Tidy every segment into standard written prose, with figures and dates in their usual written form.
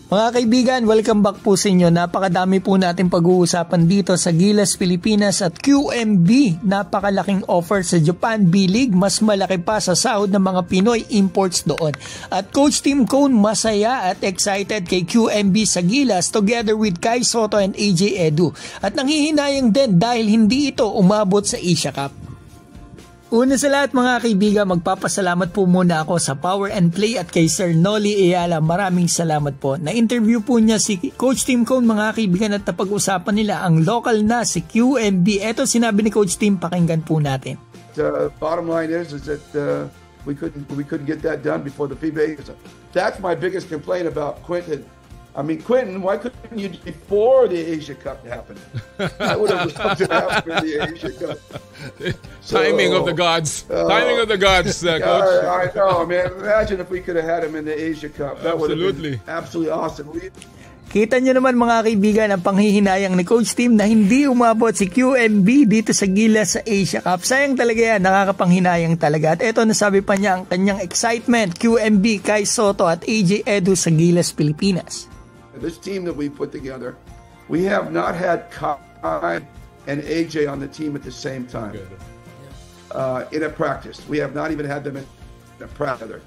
Mga kaibigan, welcome back po sa inyo. Napakadami po natin pag-uusapan dito sa Gilas Pilipinas at QMB. Napakalaking offer sa Japan B-League, mas malaki pa sa sahod ng mga Pinoy imports doon. At Coach Tim Cone masaya at excited kay QMB sa Gilas together with Kai Sotto and AJ Edu. At nanghihinayang din dahil hindi ito umabot sa Asia Cup. Una sa lahat mga kaibigan, magpapasalamat po muna ako sa Power and Play at kay Sir Noli Ayala. Maraming salamat po. Na-interview po niya si Coach Tim Cone mga kaibigan at napag-usapan nila ang local na si QMB. Ito sinabi ni Coach Tim, pakinggan po natin. The bottom line is that we couldn't get that done before the FIBA. That's my biggest complaint about Quentin. I mean, Quentin, why couldn't you before the Asia Cup happened? I would have loved to happen in the Asia Cup. Timing of the gods. Timing of the gods, Coach. I know, man. Imagine if we could have had him in the Asia Cup. That would have been absolutely awesome. Kita nyo naman mga kaibigan ang panghihinayang ni Coach Tim na hindi umabot si QMB dito sa Gilas sa Asia Cup. Sayang talaga yan, nakakapanghinayang talaga. At ito nasabi pa niya ang kanyang excitement, QMB, Kai Sotto at AJ Edu sa Gilas Pilipinas. This team that we put together, we have not had Kai and AJ on the team at the same time in a practice. We have not even had them in a practice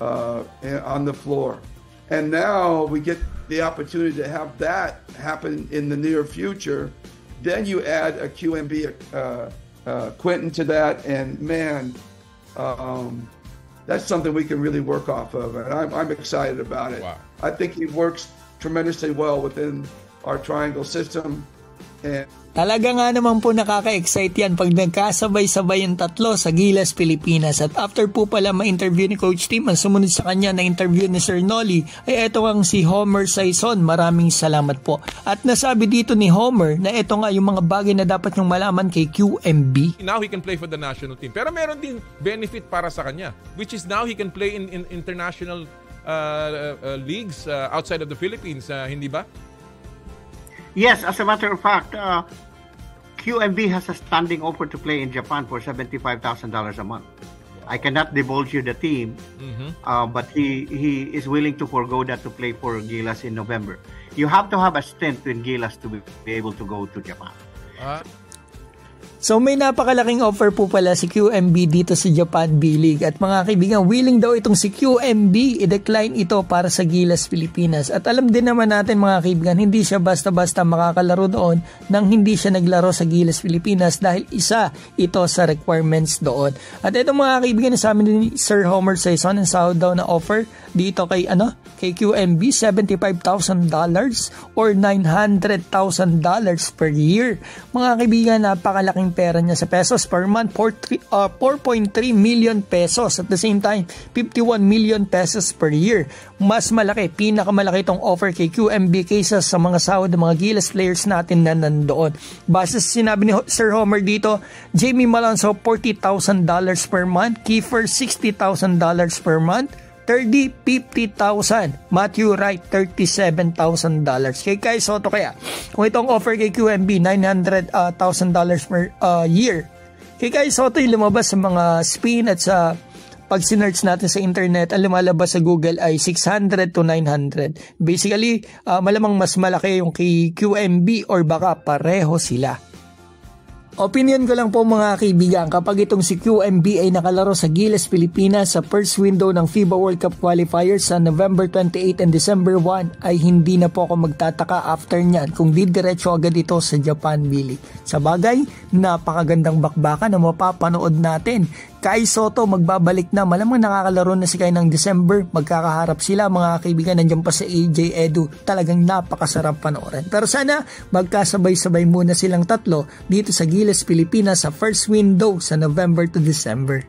on the floor. And now we get the opportunity to have that happen in the near future. Then you add a QMB, Quentin to that, and man, that's something we can really work off of. And I'm excited about it. Wow. I think he works tremendously well within our triangle system. And talaga nga naman po nakaka-excite yan pag nagkasabay-sabay yung tatlo sa Gilas Pilipinas. At after po pala ma-interview ni Coach Tim, ang sumunod sa kanya na interview ni Sir Noli ay eto ang si Homer Saison. Maraming salamat po. At nasabi dito ni Homer na eto nga yung mga bagay na dapat yung malaman kay QMB. Now he can play for the national team. Pero meron din benefit para sa kanya, which is now he can play in international leagues outside of the Philippines, hindi ba? Yes, as a matter of fact, QMB has a standing offer to play in Japan for $75,000 a month. I cannot divulge you the team, but he is willing to forego that to play for Gilas in November. You have to have a stint in Gilas to be able to go to Japan. So may napakalaking offer po pala si QMB dito sa Japan B-League. At mga kaibigan, willing daw itong si QMB i-decline ito para sa Gilas Pilipinas. At alam din naman natin mga kaibigan, hindi siya basta-basta makakalaro doon nang hindi siya naglaro sa Gilas Pilipinas dahil isa ito sa requirements doon. At ito mga kaibigan, sa amin ni Sir Homer Saison ang sahod daw na offer dito kay QMB, $75,000 or $900,000 per year. Mga kaibigan, napakalaking pera niya sa pesos per month, 4.3 million pesos. At the same time, 51 million pesos per year. Mas malaki, pinakamalaki itong offer kay QMB kaysa sa mga sahod ng mga Gilas players natin na nandoon. Base sa sinabi ni Sir Homer dito, Jamie Malonzo $40,000 per month, Kiefer $60,000 per month, 50,000. Matthew Wright, $37,000. Kay Kai Sotto kaya, kung itong offer kay QMB, $900,000 per year. Kay Kai Sotto yung lumabas sa mga spin at sa pag sinerch natin sa internet, ang lumalabas sa Google ay 600 to 900. Basically, malamang mas malaki yung kay QMB or baka pareho sila. Opinion ko lang po mga kaibigan, kapag itong si QMB ay nakalaro sa Gilas Pilipinas sa first window ng FIBA World Cup qualifiers sa November 28 and December 1 ay hindi na po ako magtataka after nyan kung didiretso agad ito sa Japan B-League. Sa bagay, napakagandang bakbakan na mapapanood natin. Kai Sotto magbabalik na, malamang nakakalaro na si Kai ng December, magkakaharap sila mga kaibigan, nandiyan pa sa AJ Edu, talagang napakasarap panoorin. Pero sana magkasabay-sabay muna silang tatlo dito sa Gilas Pilipinas sa first window sa November to December.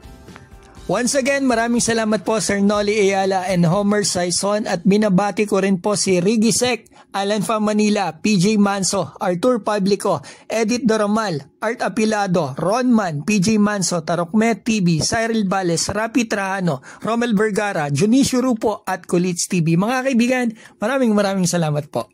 Once again, maraming salamat po Sir Noli Ayala and Homer Saison at binabati ko rin po si Riggy Sec, Alan Fa Manila, PJ Manso, Arthur Pablico, Edith Doromal, Art Apilado, Ron Man, PJ Manso, Tarokmet TV, Cyril Bales, Rapi Trajano, Romel Vergara, Junicio Rupo at Kulits TV. Mga kaibigan, maraming salamat po.